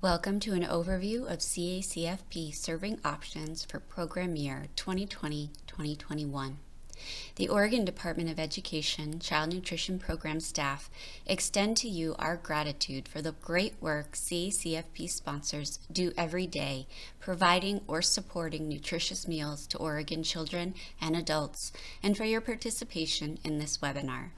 Welcome to an overview of CACFP serving options for program year 2020-2021. The Oregon Department of Education Child Nutrition Program staff extend to you our gratitude for the great work CACFP sponsors do every day, providing or supporting nutritious meals to Oregon children and adults, and for your participation in this webinar.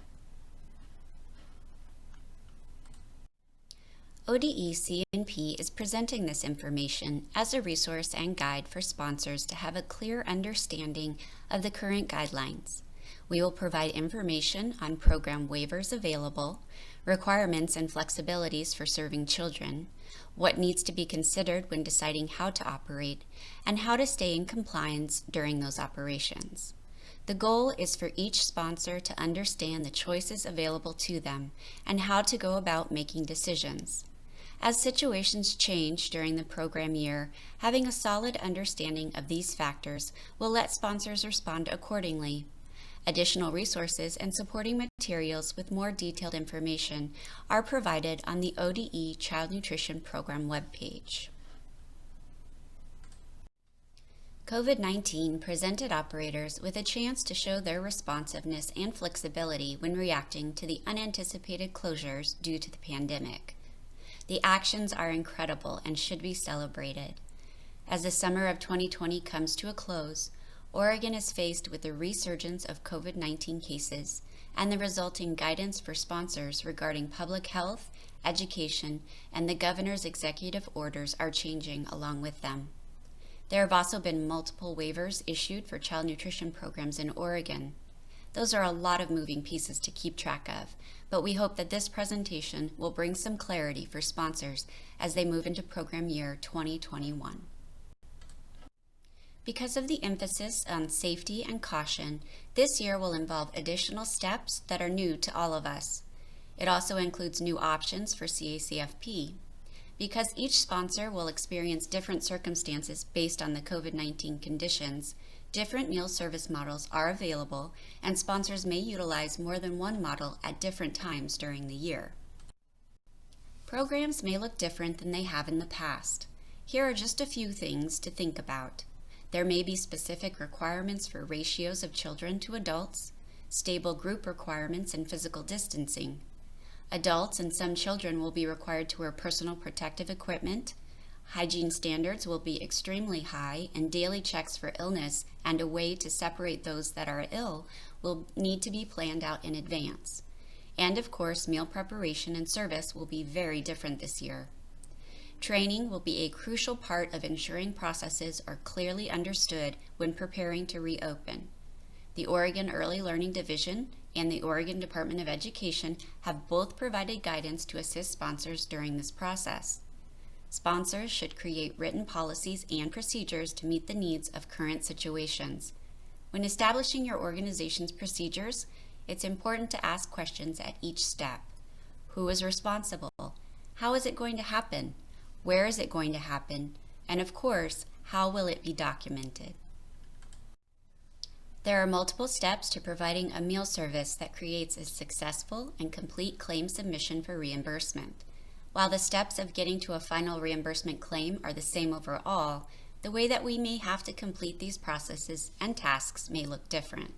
ODE C&P is presenting this information as a resource and guide for sponsors to have a clear understanding of the current guidelines. We will provide information on program waivers available, requirements and flexibilities for serving children, what needs to be considered when deciding how to operate, and how to stay in compliance during those operations. The goal is for each sponsor to understand the choices available to them and how to go about making decisions. As situations change during the program year, having a solid understanding of these factors will let sponsors respond accordingly. Additional resources and supporting materials with more detailed information are provided on the ODE Child Nutrition Program webpage. COVID-19 presented operators with a chance to show their responsiveness and flexibility when reacting to the unanticipated closures due to the pandemic. The actions are incredible and should be celebrated. As the summer of 2020 comes to a close, Oregon is faced with the resurgence of COVID-19 cases and the resulting guidance for sponsors regarding public health, education, and the governor's executive orders are changing along with them. There have also been multiple waivers issued for child nutrition programs in Oregon. Those are a lot of moving pieces to keep track of, but we hope that this presentation will bring some clarity for sponsors as they move into program year 2021. Because of the emphasis on safety and caution, this year will involve additional steps that are new to all of us. It also includes new options for CACFP. Because each sponsor will experience different circumstances based on the COVID-19 conditions, different meal service models are available, and sponsors may utilize more than one model at different times during the year. Programs may look different than they have in the past. Here are just a few things to think about. There may be specific requirements for ratios of children to adults, stable group requirements and physical distancing. Adults and some children will be required to wear personal protective equipment. Hygiene standards will be extremely high, and daily checks for illness and a way to separate those that are ill will need to be planned out in advance. And of course, meal preparation and service will be very different this year. Training will be a crucial part of ensuring processes are clearly understood when preparing to reopen. The Oregon Early Learning Division and the Oregon Department of Education have both provided guidance to assist sponsors during this process. Sponsors should create written policies and procedures to meet the needs of current situations. When establishing your organization's procedures, it's important to ask questions at each step. Who is responsible? How is it going to happen? Where is it going to happen? And of course, how will it be documented? There are multiple steps to providing a meal service that creates a successful and complete claim submission for reimbursement. While the steps of getting to a final reimbursement claim are the same overall, the way that we may have to complete these processes and tasks may look different.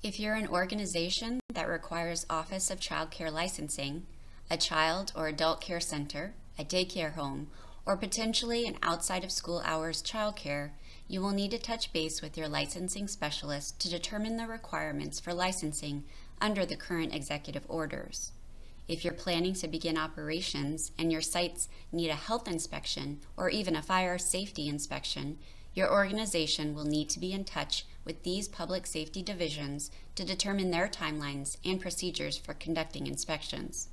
If you're an organization that requires Office of Child Care licensing, a child or adult care center, a daycare home, or potentially an outside of school hours childcare, you will need to touch base with your licensing specialist to determine the requirements for licensing under the current executive orders. If you're planning to begin operations and your sites need a health inspection or even a fire safety inspection, your organization will need to be in touch with these public safety divisions to determine their timelines and procedures for conducting inspections.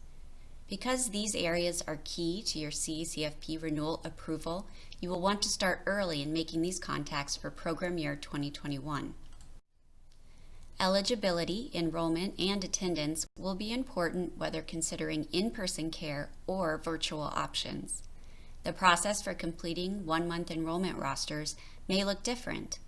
Because these areas are key to your CACFP renewal approval, you will want to start early in making these contacts for program year 2021. Eligibility, enrollment, and attendance will be important whether considering in-person care or virtual options. The process for completing one-month enrollment rosters may look different.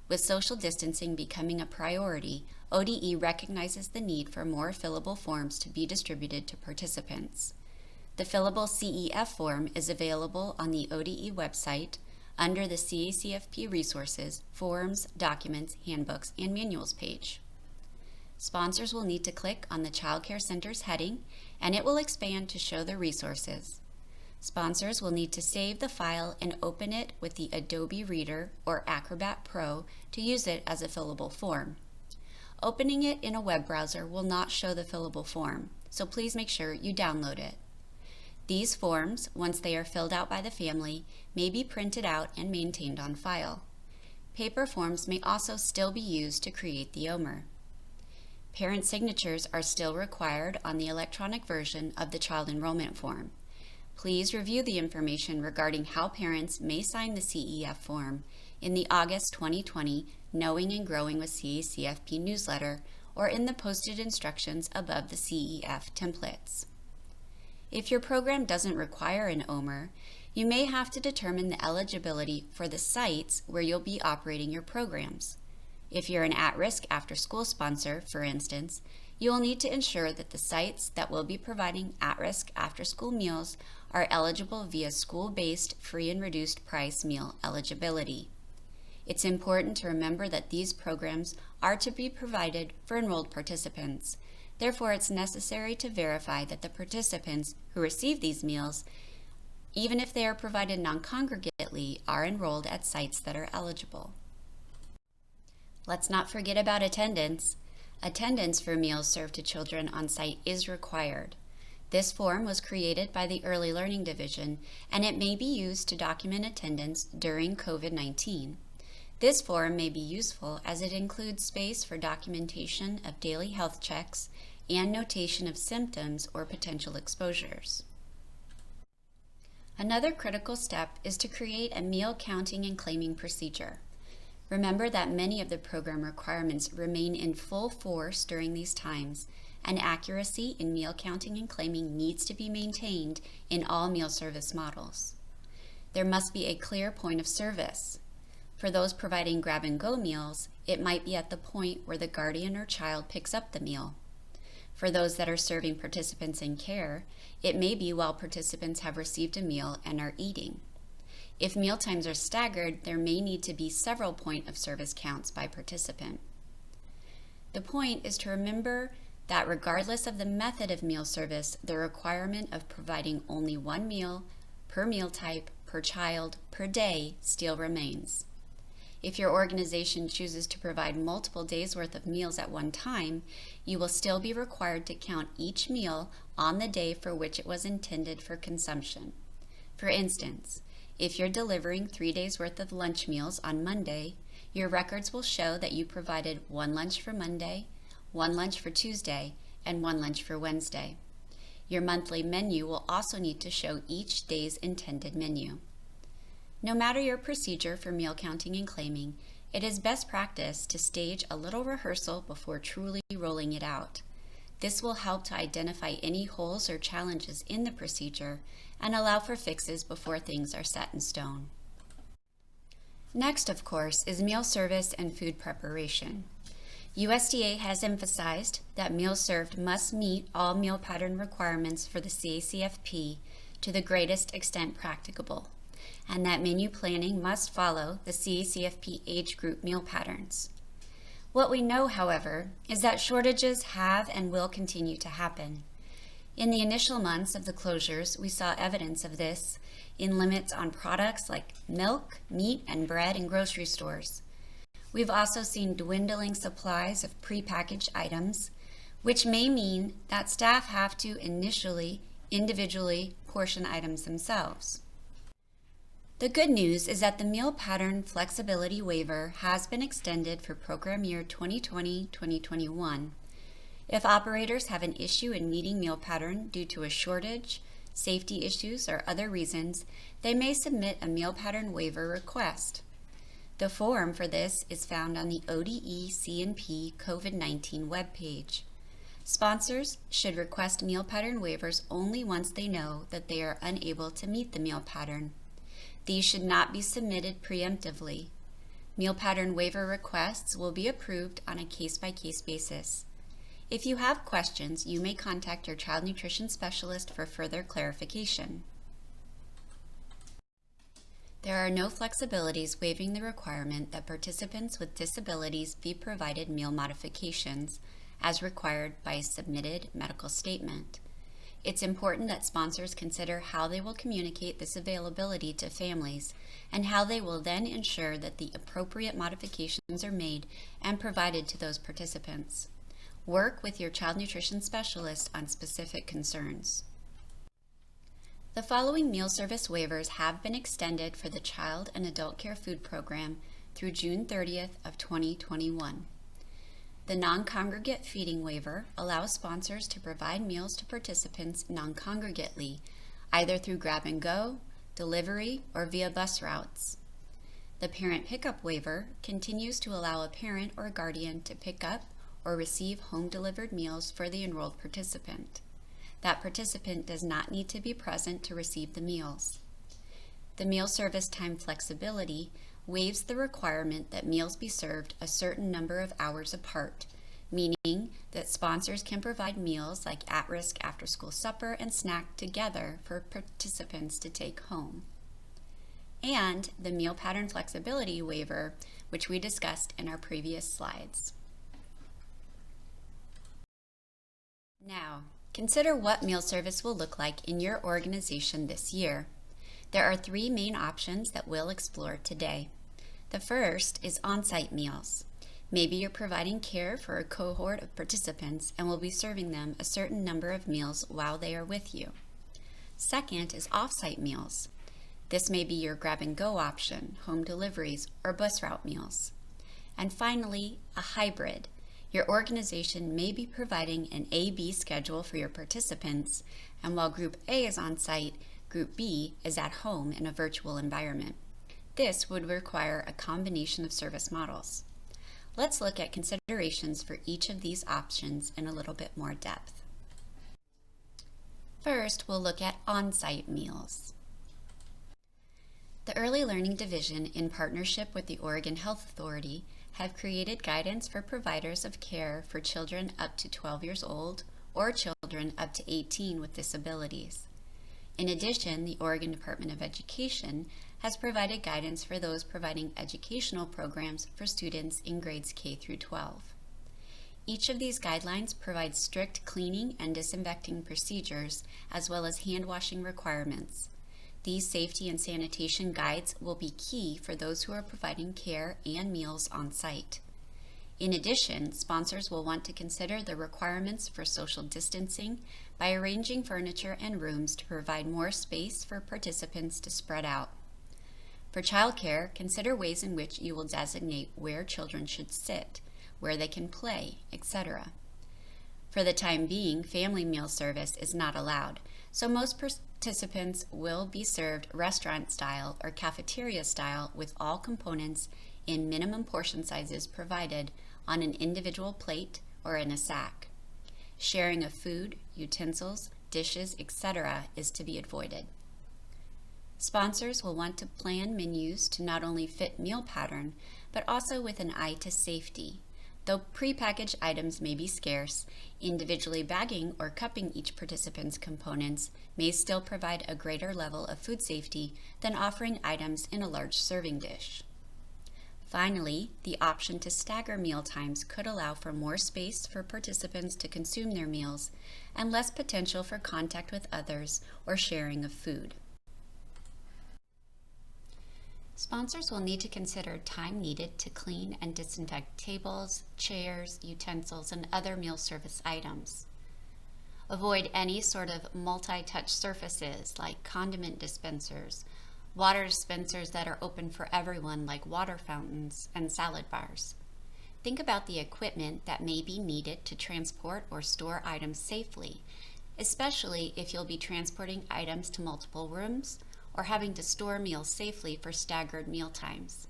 With social distancing becoming a priority, ODE recognizes the need for more fillable forms to be distributed to participants. The fillable CEF form is available on the ODE website under the CACFP Resources, Forms, Documents, Handbooks, and Manuals page. Sponsors will need to click on the Child Care Centers heading, and it will expand to show the resources. Sponsors will need to save the file and open it with the Adobe Reader or Acrobat Pro to use it as a fillable form. Opening it in a web browser will not show the fillable form, so please make sure you download it. These forms, once they are filled out by the family, may be printed out and maintained on file. Paper forms may also still be used to create the OMER. Parent signatures are still required on the electronic version of the child enrollment form. Please review the information regarding how parents may sign the CEF form in the August 2020 Knowing and Growing with CACFP newsletter or in the posted instructions above the CEF templates. If your program doesn't require an OMER, you may have to determine the eligibility for the sites where you'll be operating your programs. If you're an at-risk after-school sponsor, for instance, you will need to ensure that the sites that will be providing at-risk after-school meals are eligible via school-based free and reduced price meal eligibility. It's important to remember that these programs are to be provided for enrolled participants. Therefore, it's necessary to verify that the participants who receive these meals, even if they are provided non-congregately, are enrolled at sites that are eligible. Let's not forget about attendance. Attendance for meals served to children on site is required. This form was created by the Early Learning Division, and it may be used to document attendance during COVID-19. This form may be useful as it includes space for documentation of daily health checks and notation of symptoms or potential exposures. Another critical step is to create a meal counting and claiming procedure. Remember that many of the program requirements remain in full force during these times, and accuracy in meal counting and claiming needs to be maintained in all meal service models. There must be a clear point of service. For those providing grab-and-go meals, it might be at the point where the guardian or child picks up the meal. For those that are serving participants in care, it may be while participants have received a meal and are eating. If meal times are staggered, there may need to be several point of service counts by participant. The point is to remember that regardless of the method of meal service, the requirement of providing only one meal per meal type, per child, per day still remains. If your organization chooses to provide multiple days' worth of meals at one time, you will still be required to count each meal on the day for which it was intended for consumption. For instance, if you're delivering 3 days' worth of lunch meals on Monday, your records will show that you provided one lunch for Monday, one lunch for Tuesday, and one lunch for Wednesday. Your monthly menu will also need to show each day's intended menu. No matter your procedure for meal counting and claiming, it is best practice to stage a little rehearsal before truly rolling it out. This will help to identify any holes or challenges in the procedure and allow for fixes before things are set in stone. Next, of course, is meal service and food preparation. USDA has emphasized that meals served must meet all meal pattern requirements for the CACFP to the greatest extent practicable, and that menu planning must follow the CACFP age group meal patterns. What we know, however, is that shortages have and will continue to happen. In the initial months of the closures, we saw evidence of this in limits on products like milk, meat, and bread in grocery stores. We've also seen dwindling supplies of prepackaged items, which may mean that staff have to individually portion items themselves. The good news is that the meal pattern flexibility waiver has been extended for program year 2020-2021. If operators have an issue in meeting meal pattern due to a shortage, safety issues, or other reasons, they may submit a meal pattern waiver request. The form for this is found on the ODE C&P COVID-19 webpage. Sponsors should request meal pattern waivers only once they know that they are unable to meet the meal pattern. These should not be submitted preemptively. Meal pattern waiver requests will be approved on a case-by-case basis. If you have questions, you may contact your child nutrition specialist for further clarification. There are no flexibilities waiving the requirement that participants with disabilities be provided meal modifications as required by a submitted medical statement. It's important that sponsors consider how they will communicate this availability to families and how they will then ensure that the appropriate modifications are made and provided to those participants. Work with your child nutrition specialist on specific concerns. The following meal service waivers have been extended for the Child and Adult Care Food Program through June 30th of 2021. The non-congregate feeding waiver allows sponsors to provide meals to participants non-congregately, either through grab and go, delivery, or via bus routes. The parent pickup waiver continues to allow a parent or guardian to pick up or receive home-delivered meals for the enrolled participant. That participant does not need to be present to receive the meals. The meal service time flexibility waives the requirement that meals be served a certain number of hours apart, meaning that sponsors can provide meals like at-risk after-school supper and snack together for participants to take home. And the meal pattern flexibility waiver, which we discussed in our previous slides. Now, consider what meal service will look like in your organization this year. There are three main options that we'll explore today. The first is OnSite Meals. Maybe you're providing care for a cohort of participants and will be serving them a certain number of meals while they are with you. Second is OffSite Meals. This may be your grab-and-go option, home deliveries, or bus route meals. And finally, a hybrid. Your organization may be providing an A-B schedule for your participants, and while Group A is on site, Group B is at home in a virtual environment. This would require a combination of service models. Let's look at considerations for each of these options in a little bit more depth. First, we'll look at on-site meals. The Early Learning Division, in partnership with the Oregon Health Authority, have created guidance for providers of care for children up to 12 years old or children up to 18 with disabilities. In addition, the Oregon Department of Education has provided guidance for those providing educational programs for students in grades K through 12. Each of these guidelines provides strict cleaning and disinfecting procedures as well as hand washing requirements. These safety and sanitation guides will be key for those who are providing care and meals on site. In addition, sponsors will want to consider the requirements for social distancing by arranging furniture and rooms to provide more space for participants to spread out. For childcare, consider ways in which you will designate where children should sit, where they can play, etc. For the time being, family meal service is not allowed, so most participants will be served restaurant style or cafeteria style with all components in minimum portion sizes provided on an individual plate or in a sack. Sharing of food, utensils, dishes, etc. is to be avoided. Sponsors will want to plan menus to not only fit meal pattern, but also with an eye to safety. Though prepackaged items may be scarce, individually bagging or cupping each participant's components may still provide a greater level of food safety than offering items in a large serving dish. Finally, the option to stagger meal times could allow for more space for participants to consume their meals and less potential for contact with others or sharing of food. Sponsors will need to consider time needed to clean and disinfect tables, chairs, utensils, and other meal service items. Avoid any sort of multi-touch surfaces like condiment dispensers, water dispensers that are open for everyone like water fountains, and salad bars. Think about the equipment that may be needed to transport or store items safely, especially if you'll be transporting items to multiple rooms or having to store meals safely for staggered meal times.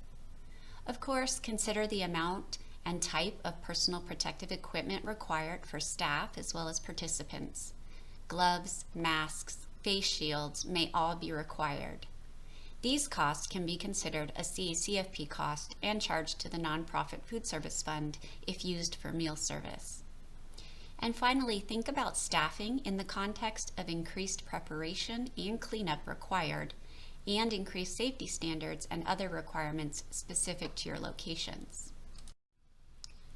Of course, consider the amount and type of personal protective equipment required for staff as well as participants. Gloves, masks, face shields may all be required. These costs can be considered a CACFP cost and charged to the Nonprofit Food Service Fund if used for meal service. And finally, think about staffing in the context of increased preparation and cleanup required, and increased safety standards and other requirements specific to your locations.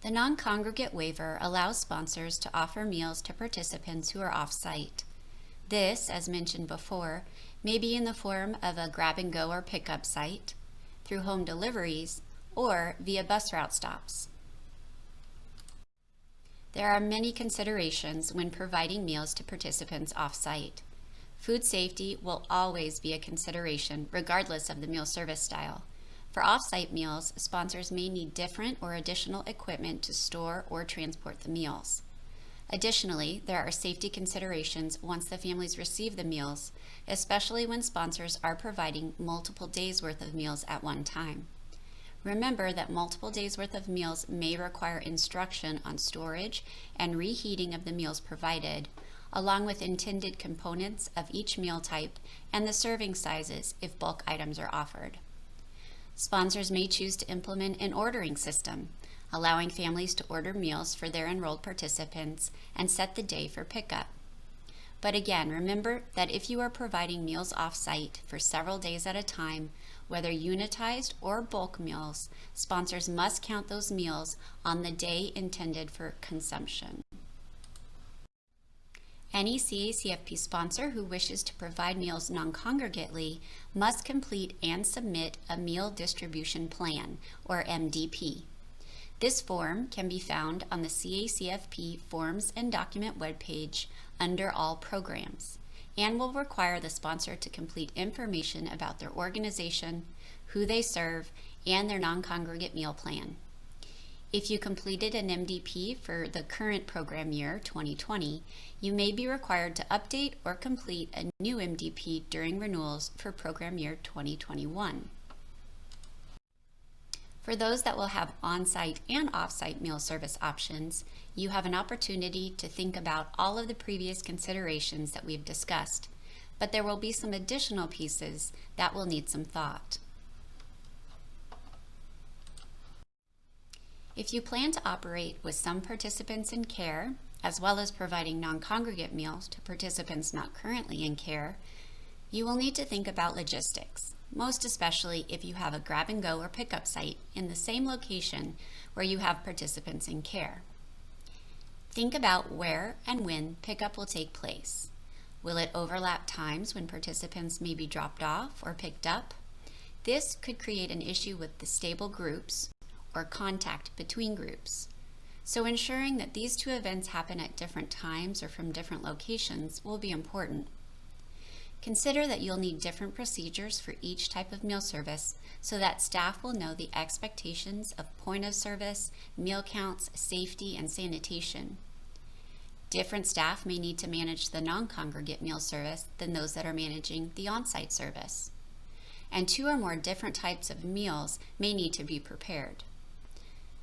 The non-congregate waiver allows sponsors to offer meals to participants who are off-site. This, as mentioned before, may be in the form of a grab-and-go or pickup site, through home deliveries, or via bus route stops. There are many considerations when providing meals to participants off-site. Food safety will always be a consideration regardless of the meal service style. For off-site meals, sponsors may need different or additional equipment to store or transport the meals. Additionally, there are safety considerations once the families receive the meals, especially when sponsors are providing multiple days' worth of meals at one time. Remember that multiple days' worth of meals may require instruction on storage and reheating of the meals provided, along with intended components of each meal type and the serving sizes if bulk items are offered. Sponsors may choose to implement an ordering system, allowing families to order meals for their enrolled participants and set the day for pickup. But again, remember that if you are providing meals off-site for several days at a time, whether unitized or bulk meals, sponsors must count those meals on the day intended for consumption. Any CACFP sponsor who wishes to provide meals non-congregately must complete and submit a Meal Distribution Plan, or MDP. This form can be found on the CACFP Forms and Document webpage under All Programs, and will require the sponsor to complete information about their organization, who they serve, and their non-congregate meal plan. If you completed an MDP for the current program year, 2020, you may be required to update or complete a new MDP during renewals for program year 2021. For those that will have on-site and off-site meal service options, you have an opportunity to think about all of the previous considerations that we've discussed, but there will be some additional pieces that will need some thought. If you plan to operate with some participants in care, as well as providing non-congregate meals to participants not currently in care, you will need to think about logistics, most especially if you have a grab-and-go or pickup site in the same location where you have participants in care. Think about where and when pickup will take place. Will it overlap times when participants may be dropped off or picked up? This could create an issue with the stable groups or contact between groups. So ensuring that these two events happen at different times or from different locations will be important. Consider that you'll need different procedures for each type of meal service so that staff will know the expectations of point of service, meal counts, safety, and sanitation. Different staff may need to manage the non-congregate meal service than those that are managing the on-site service. And two or more different types of meals may need to be prepared.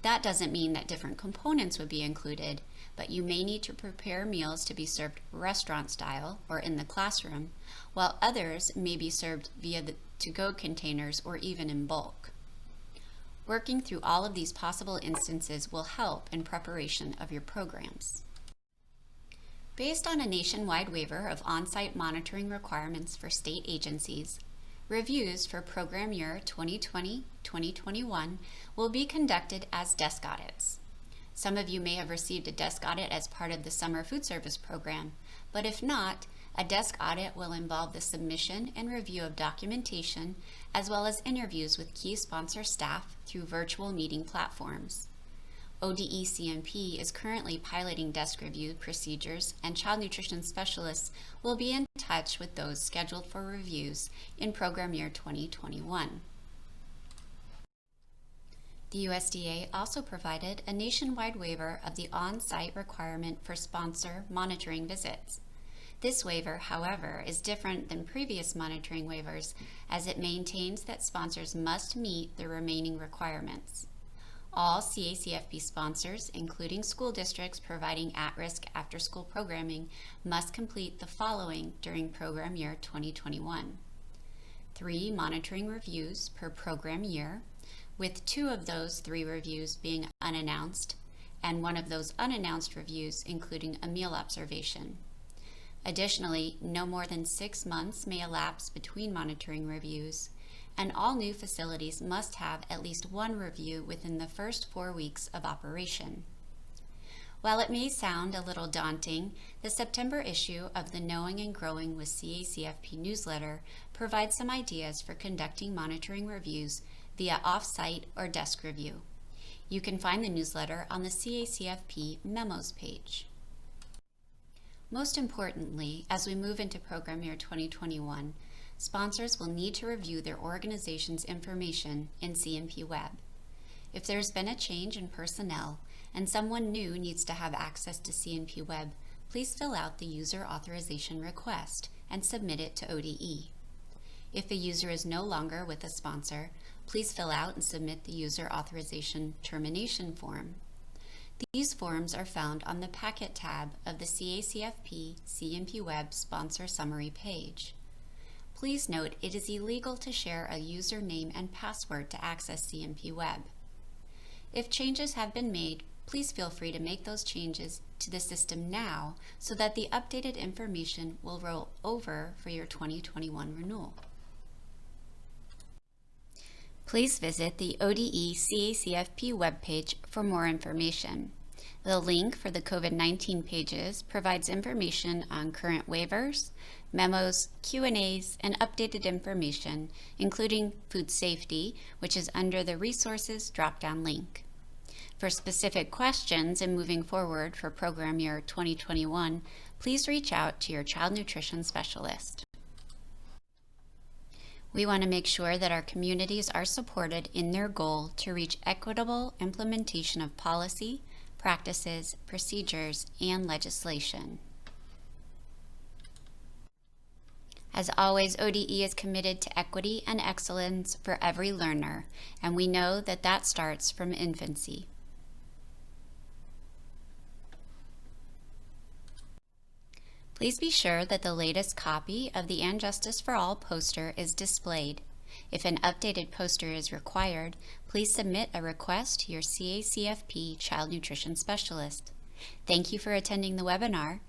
That doesn't mean that different components would be included, but you may need to prepare meals to be served restaurant style or in the classroom, while others may be served via the to-go containers or even in bulk. Working through all of these possible instances will help in preparation of your programs. Based on a nationwide waiver of on-site monitoring requirements for state agencies, reviews for program year 2020-2021 will be conducted as desk audits. Some of you may have received a desk audit as part of the summer food service program, but if not, a desk audit will involve the submission and review of documentation as well as interviews with key sponsor staff through virtual meeting platforms. ODE CMP is currently piloting desk review procedures, and child nutrition specialists will be in touch with those scheduled for reviews in program year 2021. The USDA also provided a nationwide waiver of the on-site requirement for sponsor monitoring visits. This waiver, however, is different than previous monitoring waivers as it maintains that sponsors must meet the remaining requirements. All CACFP sponsors, including school districts providing at-risk after-school programming, must complete the following during program year 2021. 3 monitoring reviews per program year, with 2 of those 3 reviews being unannounced, and one of those unannounced reviews including a meal observation. Additionally, no more than 6 months may elapse between monitoring reviews, and all new facilities must have at least one review within the first 4 weeks of operation. While it may sound a little daunting, the September issue of the Knowing and Growing with CACFP newsletter provides some ideas for conducting monitoring reviews via off-site or desk review. You can find the newsletter on the CACFP Memos page. Most importantly, as we move into program year 2021, sponsors will need to review their organization's information in CMP Web. If there's been a change in personnel and someone new needs to have access to CMP Web, please fill out the user authorization request and submit it to ODE. If a user is no longer with a sponsor, please fill out and submit the user authorization termination form. These forms are found on the Packet tab of the CACFP CMP Web Sponsor Summary page. Please note it is illegal to share a username and password to access CMP Web. If changes have been made, please feel free to make those changes to the system now so that the updated information will roll over for your 2021 renewal. Please visit the ODE CACFP webpage for more information. The link for the COVID-19 pages provides information on current waivers, memos, Q&As, and updated information, including food safety, which is under the Resources drop-down link. For specific questions and moving forward for program year 2021, please reach out to your child nutrition specialist. We want to make sure that our communities are supported in their goal to reach equitable implementation of policy, practices, procedures, and legislation. As always, ODE is committed to equity and excellence for every learner, and we know that that starts from infancy. Please be sure that the latest copy of the And Justice for All poster is displayed. If an updated poster is required, please submit a request to your CACFP Child Nutrition Specialist. Thank you for attending the webinar.